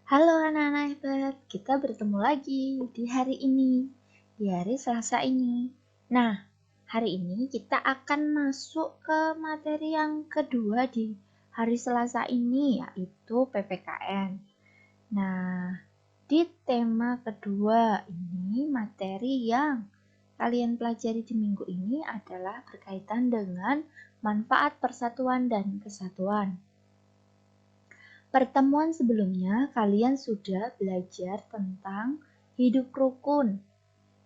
Halo anak-anak hebat, kita bertemu lagi di hari ini, di hari Selasa ini. Nah, hari ini kita akan masuk ke materi yang kedua di hari Selasa ini, yaitu PPKN. Nah, di tema kedua ini, materi yang kalian pelajari di minggu ini adalah berkaitan dengan manfaat persatuan dan kesatuan. Pertemuan sebelumnya, kalian sudah belajar tentang hidup rukun.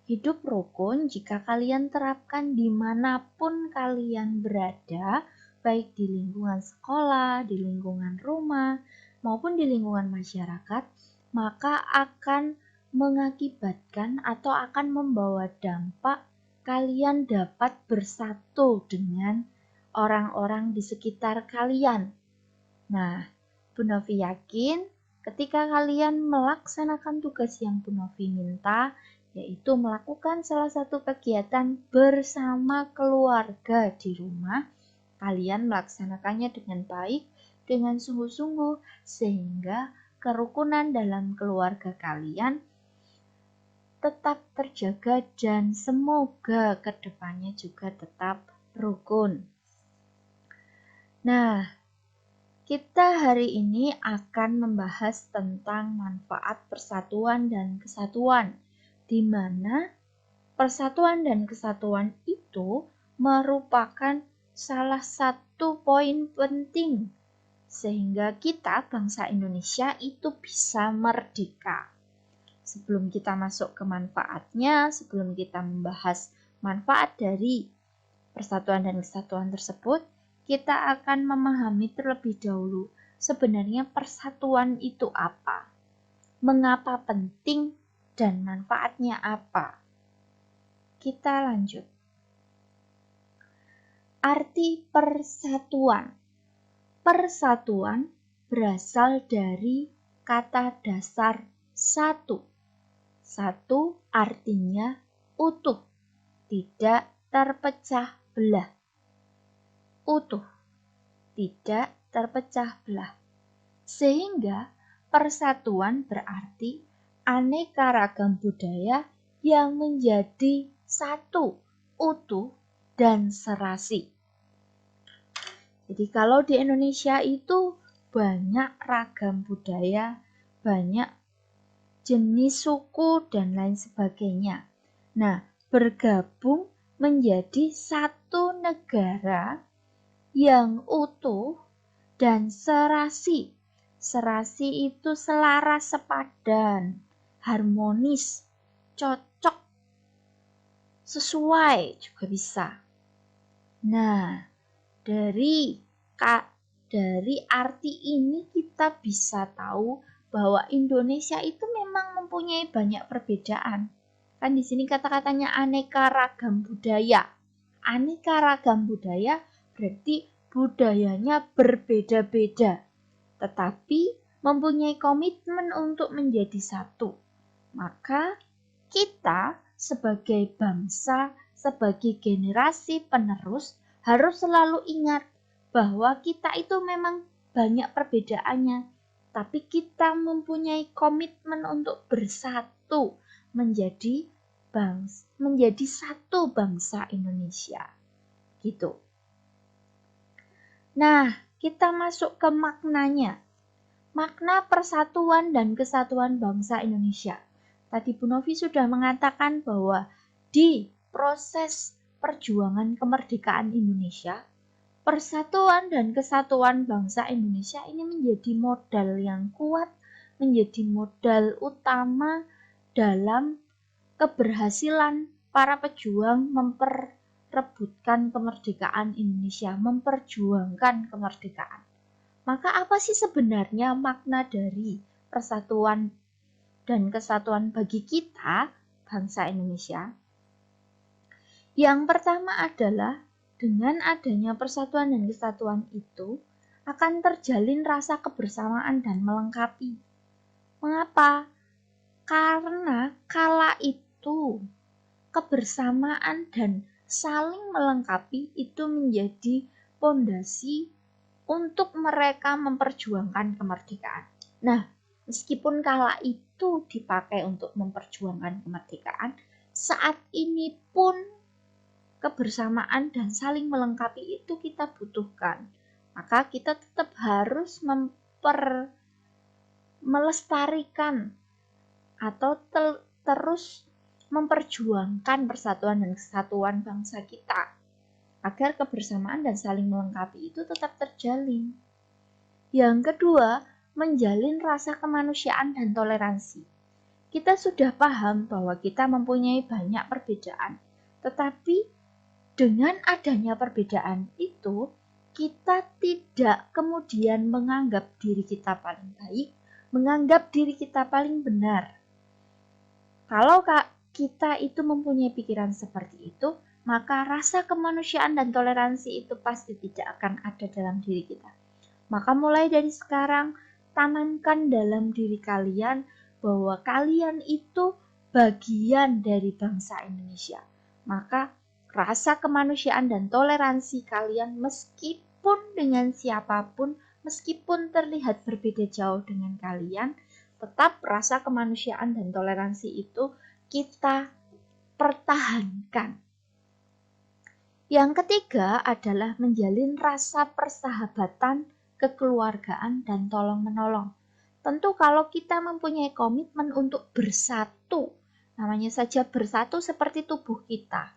Hidup rukun jika kalian terapkan dimanapun kalian berada, baik di lingkungan sekolah, di lingkungan rumah, maupun di lingkungan masyarakat, maka akan mengakibatkan atau akan membawa dampak kalian dapat bersatu dengan orang-orang di sekitar kalian. Nah, Bu Novi yakin ketika kalian melaksanakan tugas yang Bu Novi minta, yaitu melakukan salah satu kegiatan bersama keluarga di rumah, kalian melaksanakannya dengan baik, dengan sungguh-sungguh, sehingga kerukunan dalam keluarga kalian tetap terjaga dan semoga kedepannya juga tetap rukun. Nah, kita hari ini akan membahas tentang manfaat persatuan dan kesatuan, di mana persatuan dan kesatuan itu merupakan salah satu poin penting sehingga kita, bangsa Indonesia, itu bisa merdeka. Sebelum kita masuk ke manfaatnya, sebelum kita membahas manfaat dari persatuan dan kesatuan tersebut, kita akan memahami terlebih dahulu sebenarnya persatuan itu apa, mengapa penting, dan manfaatnya apa. Kita lanjut. Arti persatuan. Persatuan berasal dari kata dasar satu. Satu artinya utuh, tidak terpecah belah. Utuh, tidak terpecah belah. Sehingga persatuan berarti aneka ragam budaya yang menjadi satu, utuh, dan serasi. Jadi kalau di Indonesia itu banyak ragam budaya, banyak jenis suku, dan lain sebagainya. Nah, bergabung menjadi satu negara yang utuh dan serasi. Serasi itu selaras, sepadan, harmonis, cocok, sesuai juga bisa. Nah, dari arti ini kita bisa tahu bahwa Indonesia itu memang mempunyai banyak perbedaan. Kan di sini kata-katanya aneka ragam budaya. Aneka ragam budaya berarti budayanya berbeda-beda, tetapi mempunyai komitmen untuk menjadi satu. Maka kita sebagai bangsa, sebagai generasi penerus harus selalu ingat bahwa kita itu memang banyak perbedaannya, tapi kita mempunyai komitmen untuk bersatu menjadi satu bangsa Indonesia. Gitu. Nah, kita masuk ke maknanya. Makna persatuan dan kesatuan bangsa Indonesia. Tadi Bu Novi sudah mengatakan bahwa di proses perjuangan kemerdekaan Indonesia, persatuan dan kesatuan bangsa Indonesia ini menjadi modal yang kuat, menjadi modal utama dalam keberhasilan para pejuang memperebutkan kemerdekaan Indonesia, memperjuangkan kemerdekaan. Maka apa sih sebenarnya makna dari persatuan dan kesatuan bagi kita, bangsa Indonesia? Yang pertama adalah dengan adanya persatuan dan kesatuan itu akan terjalin rasa kebersamaan dan melengkapi. Mengapa? Karena kala itu kebersamaan dan saling melengkapi itu menjadi pondasi untuk mereka memperjuangkan kemerdekaan. Nah, Meskipun kala itu dipakai untuk memperjuangkan kemerdekaan, saat ini pun kebersamaan dan saling melengkapi itu kita butuhkan. Maka kita tetap harus melestarikan atau terus memperjuangkan persatuan dan kesatuan bangsa kita agar kebersamaan dan saling melengkapi itu tetap terjalin. Yang kedua, menjalin rasa kemanusiaan dan toleransi. Kita sudah paham bahwa kita mempunyai banyak perbedaan, tetapi dengan adanya perbedaan itu, kita tidak kemudian menganggap diri kita paling baik, menganggap diri kita paling benar. Kalau kita itu mempunyai pikiran seperti itu, maka rasa kemanusiaan dan toleransi itu pasti tidak akan ada dalam diri kita. Maka mulai dari sekarang, tanamkan dalam diri kalian bahwa kalian itu bagian dari bangsa Indonesia. Maka rasa kemanusiaan dan toleransi kalian meskipun dengan siapapun, meskipun terlihat berbeda jauh dengan kalian, tetap rasa kemanusiaan dan toleransi itu kita pertahankan. Yang ketiga adalah menjalin rasa persahabatan, kekeluargaan, dan tolong-menolong. Tentu kalau kita mempunyai komitmen untuk bersatu, namanya saja bersatu seperti tubuh kita.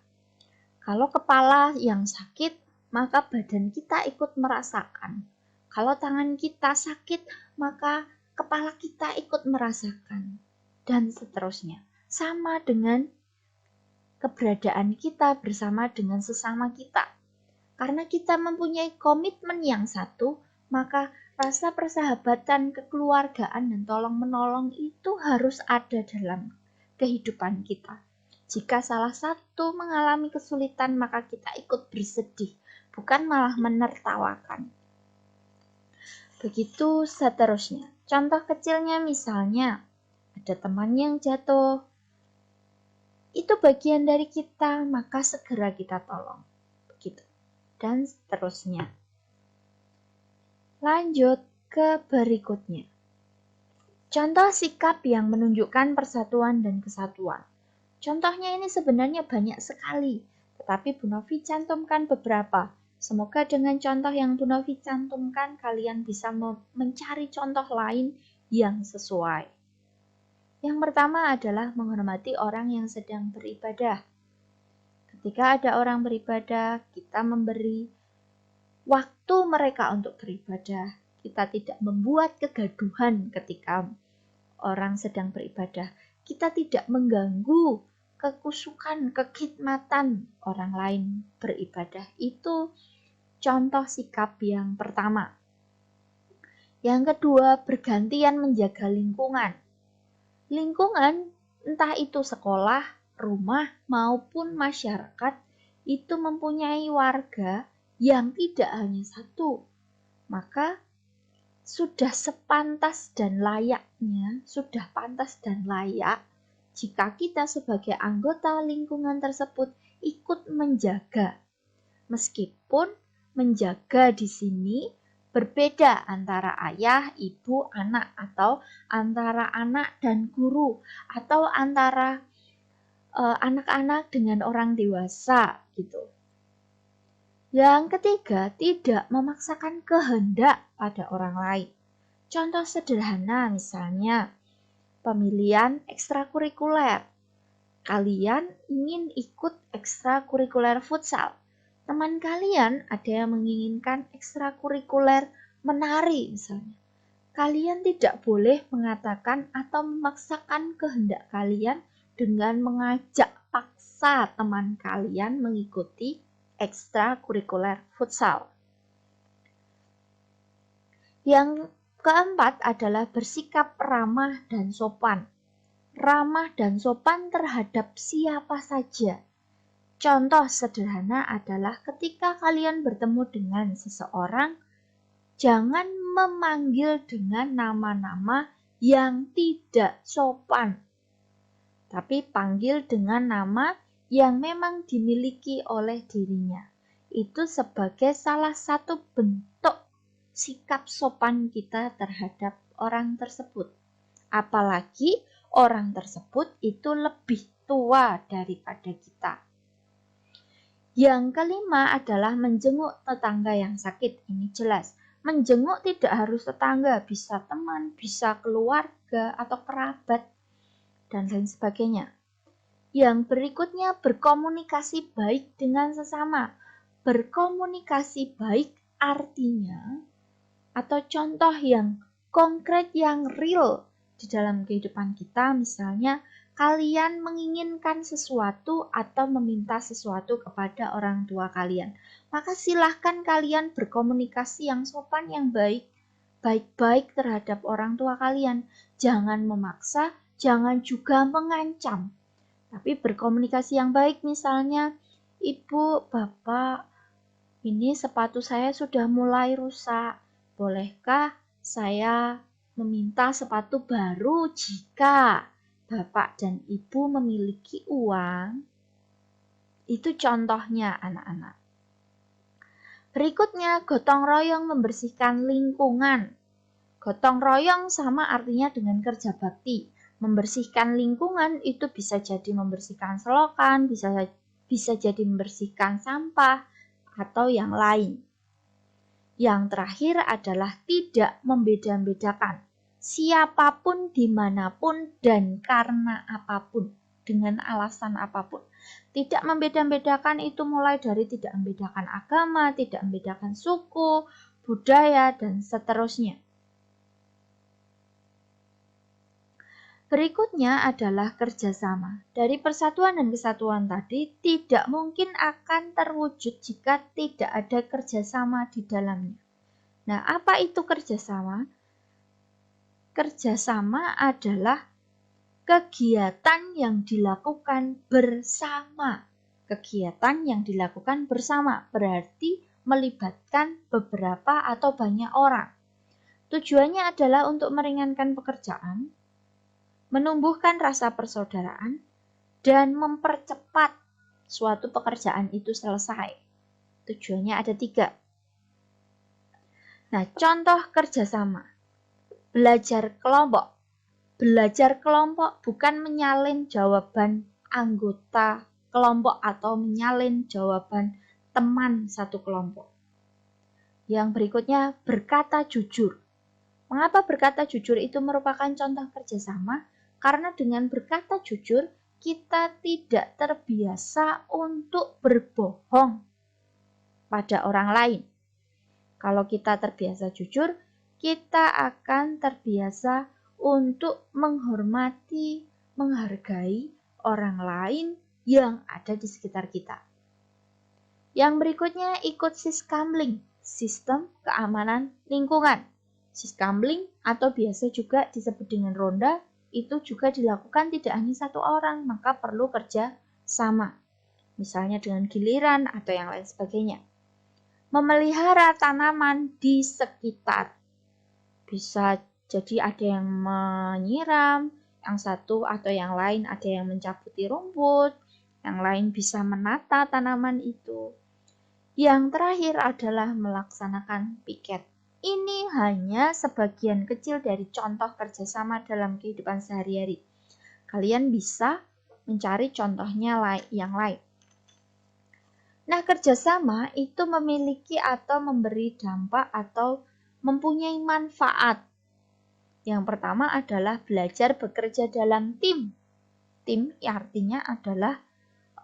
Kalau kepala yang sakit, maka badan kita ikut merasakan. Kalau tangan kita sakit, maka kepala kita ikut merasakan. Dan seterusnya. Sama dengan keberadaan kita bersama dengan sesama kita. Karena kita mempunyai komitmen yang satu, maka rasa persahabatan, kekeluargaan, dan tolong-menolong itu harus ada dalam kehidupan kita. Jika salah satu mengalami kesulitan, maka kita ikut bersedih, bukan malah menertawakan. Begitu seterusnya. Contoh kecilnya misalnya, ada teman yang jatuh, itu bagian dari kita, maka segera kita tolong. Begitu. Dan seterusnya. Lanjut ke berikutnya. Contoh sikap yang menunjukkan persatuan dan kesatuan. Contohnya ini sebenarnya banyak sekali, tetapi Bu Novi cantumkan beberapa. Semoga dengan contoh yang Bu Novi cantumkan, kalian bisa mencari contoh lain yang sesuai. Yang pertama adalah menghormati orang yang sedang beribadah. Ketika ada orang beribadah, kita memberi waktu mereka untuk beribadah. Kita tidak membuat kegaduhan ketika orang sedang beribadah. Kita tidak mengganggu kekusukan, kekhidmatan orang lain beribadah. Itu contoh sikap yang pertama. Yang kedua, bergantian menjaga lingkungan. Lingkungan, entah itu sekolah, rumah, maupun masyarakat, itu mempunyai warga yang tidak hanya satu. Maka sudah sepantas dan layaknya, sudah pantas dan layak jika kita sebagai anggota lingkungan tersebut ikut menjaga. Meskipun menjaga di sini berbeda antara ayah, ibu, anak, atau antara anak dan guru, atau antara anak-anak dengan orang dewasa gitu. Yang ketiga, tidak memaksakan kehendak pada orang lain. Contoh sederhana misalnya, pemilihan ekstrakurikuler. Kalian ingin ikut ekstrakurikuler futsal. Teman kalian ada yang menginginkan ekstrakurikuler menari misalnya. Kalian tidak boleh mengatakan atau memaksakan kehendak kalian dengan mengajak paksa teman kalian mengikuti ekstrakurikuler futsal. Yang keempat adalah bersikap ramah dan sopan. Ramah dan sopan terhadap siapa saja. Contoh sederhana adalah ketika kalian bertemu dengan seseorang, jangan memanggil dengan nama-nama yang tidak sopan, tapi panggil dengan nama yang memang dimiliki oleh dirinya. Itu sebagai salah satu bentuk sikap sopan kita terhadap orang tersebut. apalagi orang tersebut itu lebih tua daripada kita. Yang kelima adalah menjenguk tetangga yang sakit. Ini jelas. Menjenguk tidak harus tetangga, bisa teman, bisa keluarga atau kerabat, dan lain sebagainya. Yang berikutnya, berkomunikasi baik dengan sesama. Berkomunikasi baik artinya, atau contoh yang konkret, yang real di dalam kehidupan kita, misalnya kalian menginginkan sesuatu atau meminta sesuatu kepada orang tua kalian, maka silahkan kalian berkomunikasi yang sopan, yang baik-baik terhadap orang tua kalian. Jangan memaksa, jangan juga mengancam, tapi berkomunikasi yang baik. Misalnya, Ibu, Bapak, ini sepatu saya sudah mulai rusak, bolehkah saya meminta sepatu baru jika Bapak dan Ibu memiliki uang? Itu contohnya, anak-anak. Berikutnya, gotong royong membersihkan lingkungan. Gotong royong sama artinya dengan kerja bakti. Membersihkan lingkungan itu bisa jadi membersihkan selokan, bisa jadi membersihkan sampah, atau yang lain. Yang terakhir adalah tidak membeda-bedakan. Siapapun, dimanapun, dan karena apapun, dengan alasan apapun. Tidak membeda-bedakan itu mulai dari tidak membedakan agama, tidak membedakan suku, budaya, dan seterusnya. Berikutnya adalah kerjasama. Dari persatuan dan kesatuan tadi tidak mungkin akan terwujud jika tidak ada kerjasama di dalamnya. Nah, apa itu kerjasama? Kerjasama adalah kegiatan yang dilakukan bersama. Kegiatan yang dilakukan bersama berarti melibatkan beberapa atau banyak orang. Tujuannya adalah untuk meringankan pekerjaan, menumbuhkan rasa persaudaraan, dan mempercepat suatu pekerjaan itu selesai. Tujuannya ada 3. Nah, contoh kerjasama. Belajar kelompok. Belajar kelompok bukan menyalin jawaban anggota kelompok atau menyalin jawaban teman satu kelompok. Yang berikutnya, berkata jujur. Mengapa berkata jujur itu merupakan contoh kerjasama? Karena dengan berkata jujur, kita tidak terbiasa untuk berbohong pada orang lain. Kalau kita terbiasa jujur, kita akan terbiasa untuk menghormati, menghargai orang lain yang ada di sekitar kita. Yang berikutnya, ikut Siskamling, sistem keamanan lingkungan. Siskamling atau biasa juga disebut dengan ronda, itu juga dilakukan tidak hanya satu orang, maka perlu kerja sama. Misalnya dengan giliran atau yang lain sebagainya. Memelihara tanaman di sekitar. Bisa jadi ada yang menyiram, yang satu atau yang lain ada yang mencabuti rumput, yang lain bisa menata tanaman itu. Yang terakhir adalah melaksanakan piket. Ini hanya sebagian kecil dari contoh kerjasama dalam kehidupan sehari-hari. Kalian bisa mencari contohnya yang lain. Nah, kerjasama itu memiliki atau memberi dampak atau mempunyai manfaat. Yang pertama adalah belajar bekerja dalam tim. Tim artinya adalah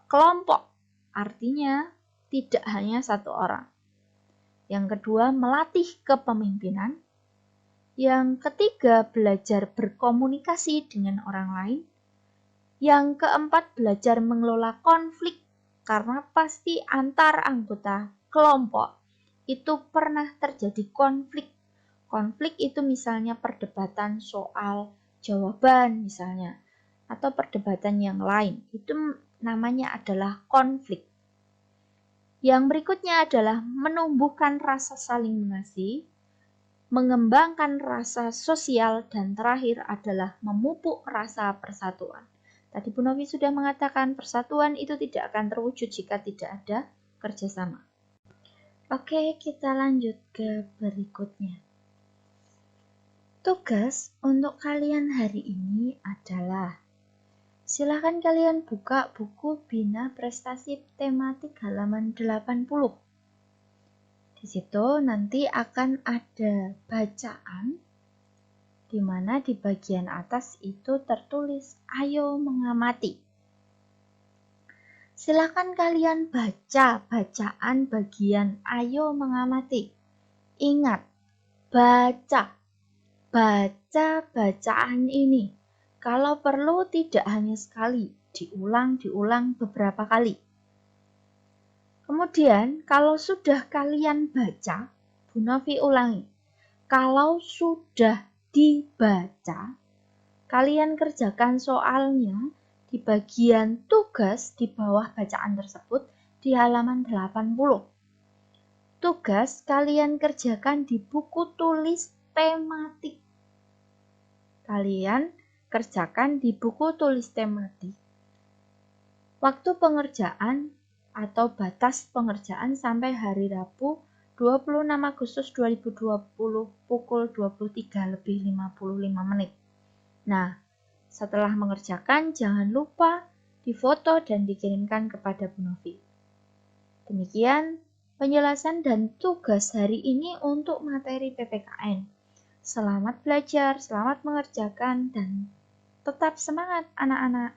kelompok, artinya tidak hanya satu orang. Yang kedua, melatih kepemimpinan. Yang ketiga, belajar berkomunikasi dengan orang lain. Yang keempat, belajar mengelola konflik. Karena pasti antar anggota kelompok itu pernah terjadi konflik. Konflik itu misalnya perdebatan soal jawaban misalnya, atau perdebatan yang lain. Itu namanya adalah konflik. Yang berikutnya adalah menumbuhkan rasa saling mengasihi, mengembangkan rasa sosial, dan terakhir adalah memupuk rasa persatuan. Tadi Bu Novi sudah mengatakan persatuan itu tidak akan terwujud jika tidak ada kerjasama. Oke, kita lanjut ke berikutnya. Tugas untuk kalian hari ini adalah silakan kalian buka buku Bina Prestasi Tematik halaman 80. Di situ nanti akan ada bacaan di mana di bagian atas itu tertulis ayo mengamati. Silakan kalian baca bacaan bagian ayo mengamati. Ingat, baca bacaan ini. Kalau perlu tidak hanya sekali, diulang beberapa kali. Kemudian kalau sudah kalian baca, Bu Novi ulangi. Kalau sudah dibaca, kalian kerjakan soalnya di bagian tugas di bawah bacaan tersebut di halaman 80. Tugas kalian kerjakan di buku tulis tematik. Kalian kerjakan di buku tulis tematik. Waktu pengerjaan atau batas pengerjaan sampai hari Rabu 26 Agustus 2020 pukul 23:55. Nah, setelah mengerjakan jangan lupa difoto dan dikirimkan kepada Bu Novi. Demikian penjelasan dan tugas hari ini untuk materi PPKN. Selamat belajar, selamat mengerjakan, dan tetap semangat anak-anak.